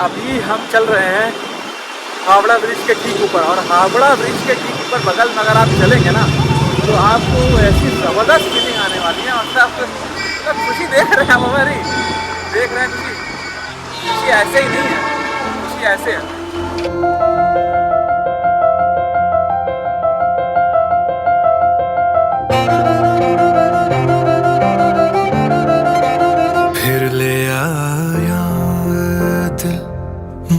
अभी हम चल रहे हैं हावड़ा ब्रिज के ठीक ऊपर, और हावड़ा ब्रिज के ठीक ऊपर बगल में अगर आप चलेंगे ना तो आपको ऐसी ज़बरदस्त फीलिंग आने वाली है। मतलब खुशी देख रहे हैं आप हमारी, देख रहे हैं खुशी ऐसे ही नहीं है, खुशी ऐसे है। फिर ले आया दिल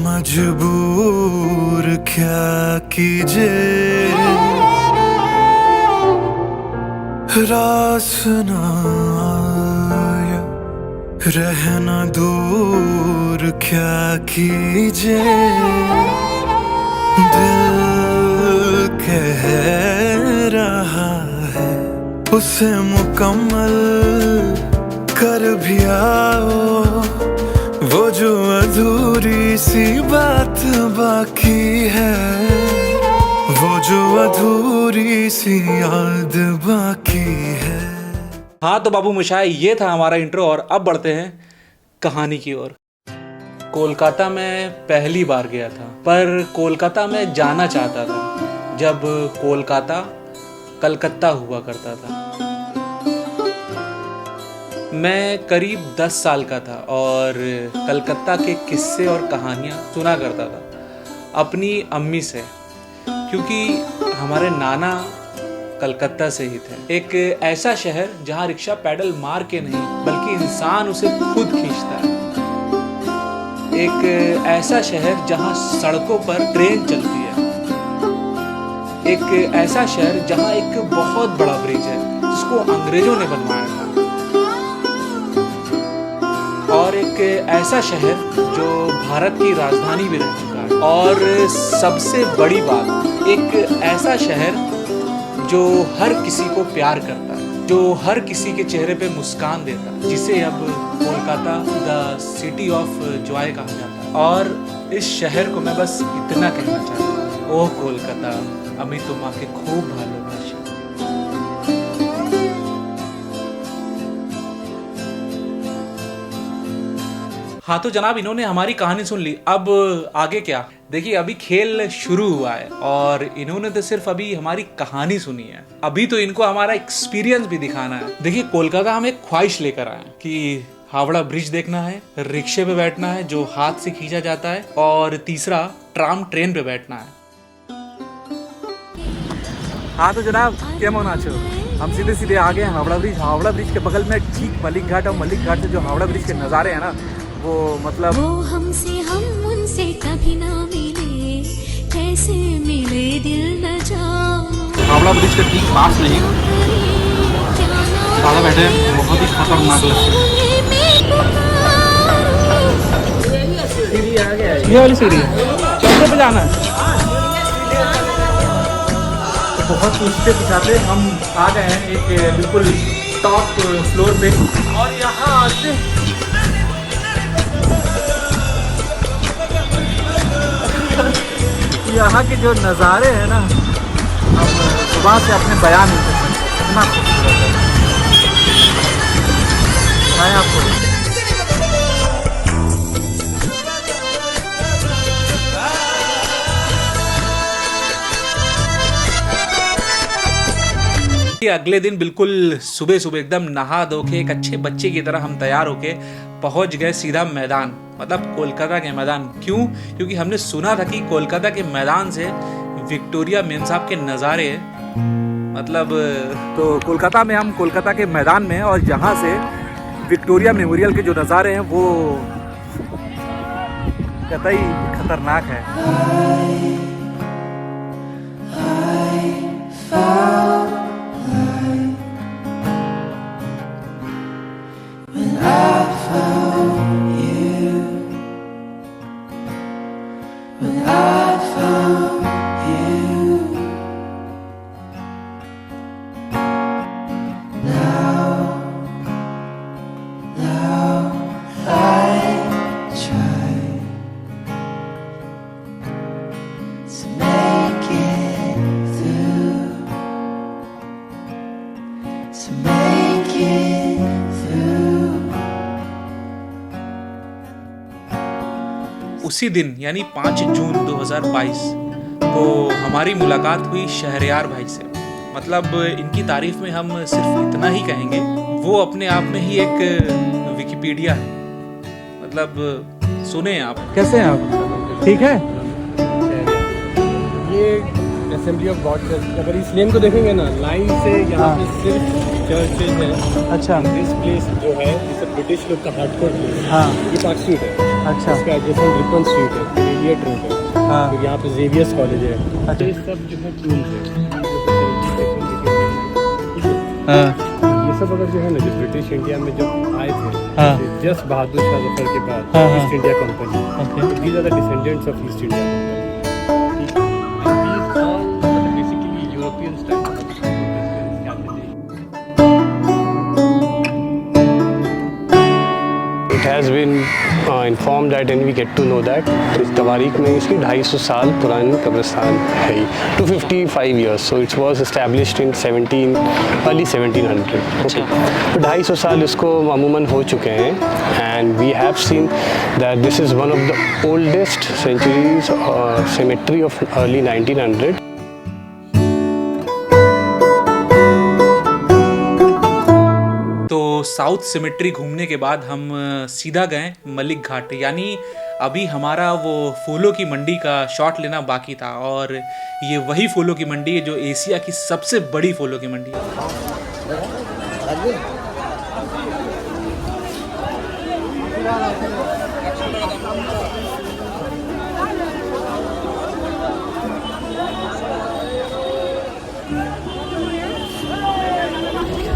मजबूर क्या कीजिए, रास ना आया रहना दूर क्या कीजिए, दिल कह रहा है उसे मुकम्मल कर भी आओ, वो जो अधूरी सी बात बाकी है, वो जो अधूरी सी याद बाकी है। हाँ तो बाबू मोशाय, ये था हमारा इंट्रो और अब बढ़ते हैं कहानी की ओर। कोलकाता में पहली बार गया था, पर कोलकाता में जाना चाहता था जब कोलकाता कलकत्ता हुआ करता था। मैं करीब 10 साल का था और कलकत्ता के किस्से और कहानियाँ सुना करता था अपनी अम्मी से, क्योंकि हमारे नाना कलकत्ता से ही थे। एक ऐसा शहर जहाँ रिक्शा पैडल मार के नहीं बल्कि इंसान उसे खुद खींचता है। एक ऐसा शहर जहाँ सड़कों पर ट्रेन चलती है। एक ऐसा शहर जहाँ एक बहुत बड़ा ब्रिज है जिसको अंग्रेजों ने बनवाया था। और एक ऐसा शहर जो भारत की राजधानी भी रह चुका है। और सबसे बड़ी बात, एक ऐसा शहर जो हर किसी को प्यार करता है, जो हर किसी के चेहरे पे मुस्कान देता है, जिसे अब Kolkata the city of Joy कहा जाता है। और इस शहर को मैं बस इतना कहना चाहता हूँ, ओह कोलकाता, আমি তোমাকে खूब ভালোবাসি। हाँ तो जनाब, इन्होंने हमारी कहानी सुन ली, अब आगे क्या? देखिए, अभी खेल शुरू हुआ है और इन्होंने तो सिर्फ अभी हमारी कहानी सुनी है, अभी तो इनको हमारा एक्सपीरियंस भी दिखाना है। देखिए, कोलकाता हम एक ख्वाहिश लेकर आए हैं कि हावड़ा ब्रिज देखना है, रिक्शे पे बैठना है जो हाथ से खींचा जाता है, और तीसरा ट्राम ट्रेन पे बैठना है। हाँ तो जनाब, क्या मना छो, हम सीधे सीधे आ गए हैं हावड़ा ब्रिज। हावड़ा ब्रिज के बगल में ठीक मलिक घाट, और मलिक घाट से जो हावड़ा ब्रिज के नज़ारे हैं ना, वो मतलब वो हमसे हम उनसे कभी ना मिले, कैसे मिले दिल न जाने। हावड़ा ब्रिज के ठीक पास में ही साला बैठे हैं, बहुत ही खतरनाक लगता है। ये वाली सीढ़ी है, चौथे पे जाना है। तो बहुत पूछते पूछाते हम आ गए हैं एक बिल्कुल टॉप फ्लोर पे, और यहाँ आते यहाँ के जो नज़ारे हैं ना, हम सुबह से अपने बयान नहीं कर सकते, इतना खूबसूरत है। मैं आपको अगले दिन बिल्कुल सुबह सुबह एकदम नहा धो के एक अच्छे बच्चे की तरह हम तैयार होके पहुंच गए सीधा मैदान, मतलब कोलकाता के मैदान। क्यों? क्योंकि हमने सुना था कि कोलकाता के मैदान से विक्टोरिया मेन साहब के नज़ारे, मतलब तो कोलकाता में, हम कोलकाता के मैदान में हैं, और जहाँ से विक्टोरिया मेमोरियल के जो नज़ारे हैं वो कतई खतरनाक है। उसी दिन यानी 5 जून 2022 को हमारी मुलाकात हुई शहरयार भाई से। मतलब इनकी तारीफ में हम सिर्फ इतना ही कहेंगे, वो अपने आप में ही एक विकिपीडिया है। मतलब सुने आप। कैसे हैं आप? ठीक है। ये असेंबली ऑफ गॉड चर्च, अगर इस लेन को देखेंगे ना लाइन से, यहाँ पे सिर्फ चर्चेज है। अच्छा। दिस प्लेस जो है इसे ब्रिटिश लोग का हार्डकोर प्लेस है। हाँ। ये पार्क स्ट्रीट है। अच्छा। इसका एडजेसेंट रिपन स्ट्रीट है, एलियट रोड है। हाँ। फिर यहाँ पे जेवियर्स कॉलेज है। अच्छा। ये सब जो है टूल्स है। हाँ। ये सब अगर जो है ना, जो ब्रिटिश इंडिया में जब आए थे, हाँ। जस्ट बहादुर शाह जफर के बाद, हाँ, हाँ। East India company, okay. these are the descendants of East India Company. And these all basically European style. It has been informed that and we get to know that इस तवारीख में इसकी 250 साल पुरानी कब्रिस्तान है, 255 years. So it was established in early 1700. Okay. तो 250 साल इसको अमूमन हो चुके हैं, and we have seen that this is one of the oldest centuries cemetery of early 1900. तो साउथ सिमेट्री घूमने के बाद हम सीधा गए मलिक घाट, यानी अभी हमारा वो फूलों की मंडी का शॉट लेना बाकी था। और ये वही फूलों की मंडी है जो एशिया की सबसे बड़ी फूलों की मंडी है।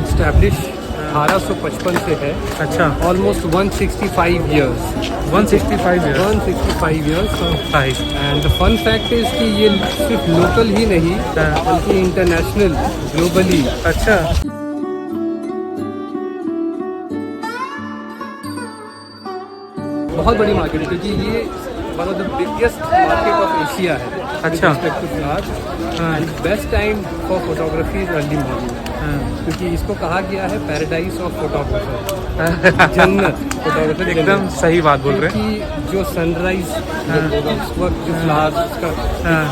Established 1855 से है। अच्छा। Almost 165 years. 165 years। 165 years. Five। And the fun fact is कि ये सिर्फ लोकल ही नहीं बल्कि इंटरनेशनल, ग्लोबली। अच्छा। बहुत बड़ी मार्केट है, क्योंकि ये one of the biggest market of Asia है। अच्छा। And best time for photography is early morning, क्योंकि इसको कहा गया है पैराडाइज ऑफ फोटोग्राफर, जन्नत फोटोग्राफर। एकदम सही बात बोल रहे हैं। क्योंकि जो सनराइज उस वक्त जो फ्लावर्स का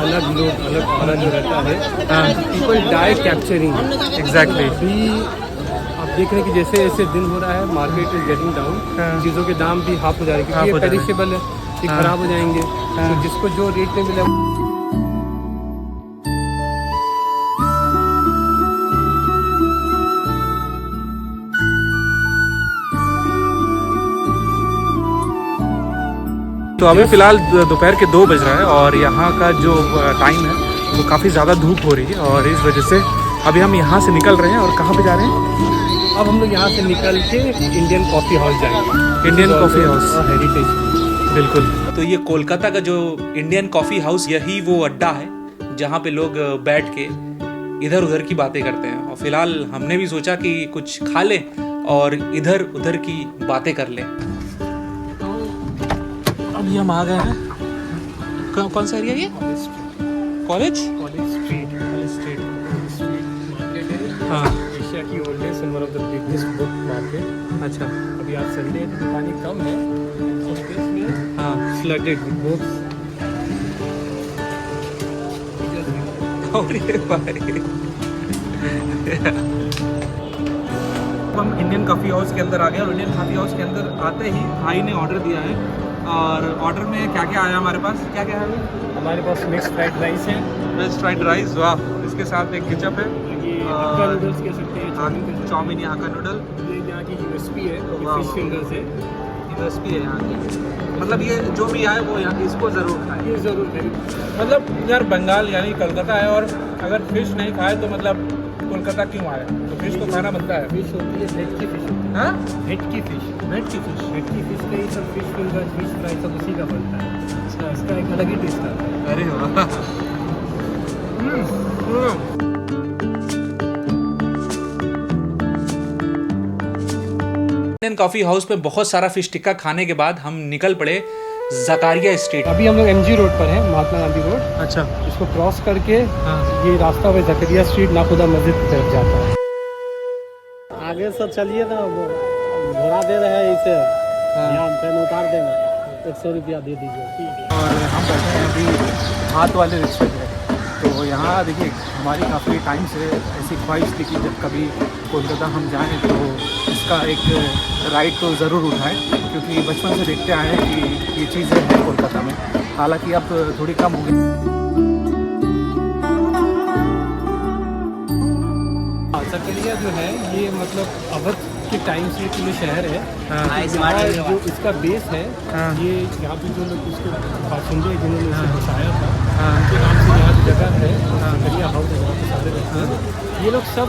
अलग लोग अलग औरा जो रहता है, पीपल डाई कैप्चरिंग। एग्जैक्टली। भी आप देख रहे हैं कि जैसे जैसे दिन हो रहा है, मार्केट इज गेटिंग डाउन, चीज़ों के दाम भी हाफ हो जा रहे हैं, क्योंकि ये पेरिशेबल है, ये खराब हो जाएंगे। तो जिसको जो रेट में मिला तो अभी फ़िलहाल दोपहर के 2 बज रहा है और यहाँ का जो टाइम है वो काफ़ी ज़्यादा धूप हो रही है, और इस वजह से अभी हम यहाँ से निकल रहे हैं। और कहाँ पे जा रहे हैं? अब हम लोग यहाँ से निकल के इंडियन कॉफ़ी हाउस जाएंगे। Indian coffee house, heritage. बिल्कुल। तो ये कोलकाता का जो इंडियन कॉफ़ी हाउस, यही वो अड्डा है जहाँ पे लोग बैठ के इधर उधर की बातें करते हैं। और फिलहाल हमने भी सोचा कि कुछ खा लें और इधर उधर की बातें कर लें। अभी हम आ गए हैं, कौन सा एरिया ये? College street. हाँ। एशिया की oldest and one of the biggest book market. अच्छा। अभी आज संडे है तो दुकानें कम है, हाँ। Flooded with books. हम इंडियन कॉफ़ी हाउस के अंदर आ गए और इंडियन कॉफ़ी हाउस के अंदर आते ही भाई ने ऑर्डर दिया है। और ऑर्डर में क्या क्या आया हमारे पास? क्या क्या है? हमारे पास मिक्स फ्राइड राइस है, वेज फ्राइड राइस, वाह। इसके साथ एक केचप है, ये हक्का नूडल्स कह सकते हैं, चाउमीन यहाँ का नूडल, ये यहाँ की यूएसपी है, ये वाह। फिश फिंगर्स है। यूएसपी है यहाँ की। मतलब ये जो भी आए वो यहाँ इसको ज़रूर खाएं। ये ज़रूर है। मतलब यार बंगाल यानी कलकत्ता है, और अगर फिश नहीं खाए तो मतलब कोलकाता क्यों आए? तो फिश तो खाना बनता है। फिश होती है, हेड की फिश होती है। हाँ, हेड की फिश, हेड की फिश। हेड की फिश का ये सब फिश फिंगर, फिश फ्राई सब उसी का बनता है। अच्छा, इसका एक अलग ही टेस्ट आता है। अरे वाह। इंडियन कॉफ़ी हाउस में बहुत सारा फिश टिक्का खाने के बाद हम निकल पड़े जकारिया स्ट्रीट। अभी हम लोग एमजी रोड पर हैं, महात्मा गांधी रोड। अच्छा। इसको क्रॉस करके हाँ। ये रास्ता वह जकरिया स्ट्रीट नाखुदा मस्जिद की तरफ जाता है। आगे से चलिए ना, वो घोड़ा दे रहे हैं इसे, यहाँ पे उतार देना। 100 रुपया दे दीजिए। और हम बैठे हैं अभी हाथ वाले रिक्शे पे। तो यहाँ देखिए हमारी काफ़ी टाइम से ऐसी ख्वाहिश थी कि जब कभी कोलकाता हम जाएं तो इसका एक राइड तो ज़रूर उठाएं, क्योंकि बचपन से देखते आए हैं कि ये चीज़ें हैं कोलकाता में, हालांकि अब थोड़ी कम हो गई। सकरिया जो है ये मतलब अवध के टाइम से ये शहर है। हाँ। यहाँ जो इसका बेस है, हाँ। ये यहाँ पे जो लोग इसको बाशिंदे जिन्होंने इसे बसाया था, हाँ। उनके नाम से यहाँ की जगह है सकरिया हाउस है, जहाँ पे सारे रहते हैं। ये लोग सब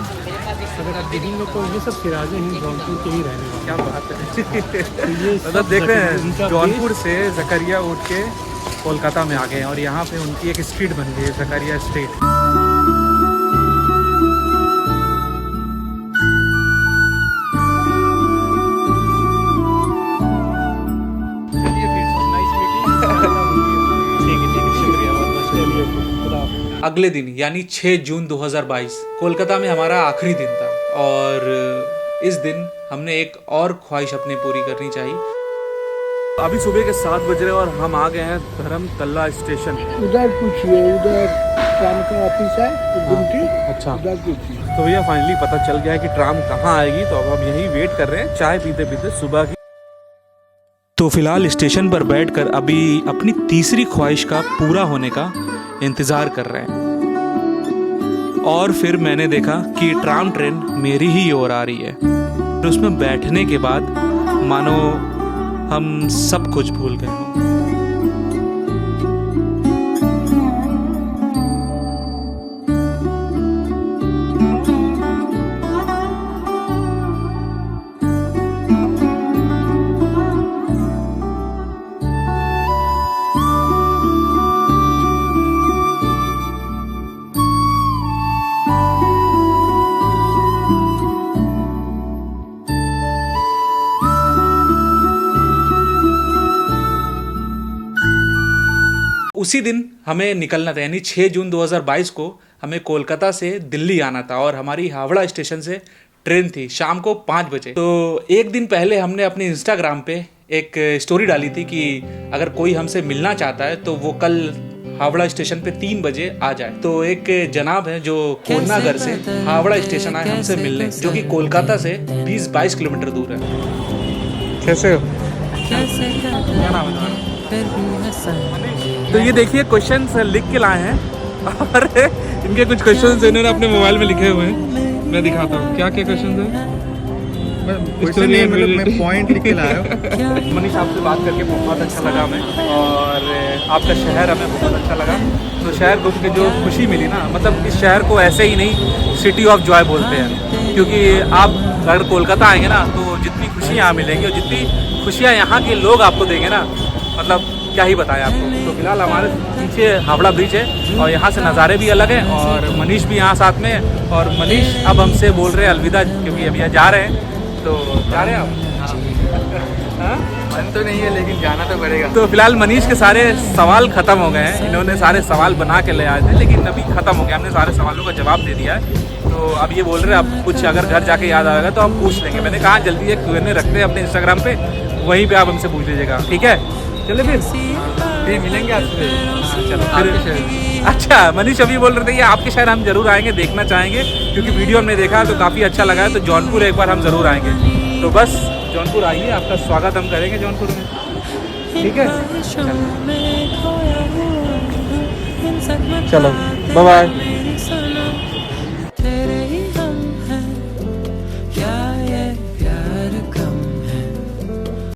अगर आप देखेंगे लोग तो ये सब सिराजे ही जौनपुर के ही रहने वाले। क्या बात है। तो ये मतलब देख रहे हैं इनका जौनपुर से जकरिया उठ के कोलकाता में आ गए हैं और यहाँ पे उनकी एक स्ट्रीट बन गई है, जकरिया स्ट्रीट। अगले दिन यानी 6 जून 2022 कोलकाता में हमारा आखिरी दिन था और इस दिन हमने एक और ख्वाहिश अपनी पूरी करनी चाहिए। अभी सुबह के 7 बज रहे और हम आ गए हैं धर्मतला स्टेशन। उधर पूछिए, उधर ट्राम का ऑफिस है गुमटी। अच्छा, उधर पूछिए। तो भैया फाइनली पता चल गया है कि ट्राम कहाँ आएगी, तो अब हम यहीं वेट कर रहे हैं चाय पीते पीते सुबह की। तो फिलहाल स्टेशन पर बैठकर अभी अपनी तीसरी ख्वाहिश का पूरा होने का इंतज़ार कर रहे हैं और फिर मैंने देखा कि ट्राम ट्रेन मेरी ही ओर आ रही है। तो उसमें बैठने के बाद मानो हम सब कुछ भूल गए हों। उसी दिन हमें निकलना था, यानी 6 जून 2022 को हमें कोलकाता से दिल्ली आना था और हमारी हावड़ा स्टेशन से ट्रेन थी शाम को 5 बजे। तो एक दिन पहले हमने अपने इंस्टाग्राम पे एक स्टोरी डाली थी कि अगर कोई हमसे मिलना चाहता है तो वो कल हावड़ा स्टेशन पे 3 बजे आ जाए। तो एक जनाब है जो कोन्नागर से हावड़ा स्टेशन आए हमसे मिलने, जो कि कोलकाता से 20-22 किलोमीटर दूर है। कैसे हो? क्या नाम है तुम्हारा? तो ये देखिए क्वेश्चंस लिख के लाए हैं और इनके कुछ क्वेश्चंस इन्होंने अपने मोबाइल में लिखे हुए हैं। मैं दिखाता हूँ क्या क्या क्वेश्चंस हैं। मैं पॉइंट लिख के लाया हूँ। मनीष, आपसे बात करके बहुत अच्छा लगा हमें और आपका शहर हमें बहुत अच्छा लगा। तो शहर घूम के जो खुशी मिली ना, मतलब इस शहर को ऐसे ही नहीं सिटी ऑफ जॉय बोलते हैं, क्योंकि आप अगर कोलकाता आएंगे ना तो जितनी खुशियाँ यहाँ मिलेंगी और जितनी खुशियाँ यहाँ के लोग आपको देंगे ना, मतलब क्या ही बताएं आपको। तो फिलहाल हमारे पीछे हावड़ा ब्रिज है और यहाँ से नज़ारे भी अलग हैं और मनीष भी यहाँ साथ में है। और मनीष अब हमसे बोल रहे हैं अलविदा, क्योंकि अभी यहाँ जा रहे हैं। तो जा रहे हैं आप? मन तो नहीं है लेकिन जाना तो पड़ेगा। तो फिलहाल मनीष के सारे सवाल खत्म हो गए हैं, इन्होंने सारे सवाल बना के ले आए थे लेकिन अभी खत्म हो गया, हमने सारे सवालों का जवाब दे दिया है। तो अब ये बोल रहे हैं अब कुछ अगर घर जाके याद आएगा तो हम पूछ लेंगे। मैंने कहा जल्दी एक Q&A रखते हैं अपने इंस्टाग्राम पे, वहीं पे आप हमसे पूछ लीजिएगा, ठीक है? चले फिर मिलेंगे आपसे। चलो फिर। अच्छा, मनीष अभी बोल रहे थे कि आपके शहर हम जरूर आएंगे, देखना चाहेंगे, क्योंकि वीडियो हमने देखा तो काफ़ी अच्छा लगा है। तो जौनपुर एक बार हम ज़रूर आएंगे। तो बस जौनपुर आइए, आपका स्वागत हम करेंगे जौनपुर में, ठीक है? चलो बाय बाय।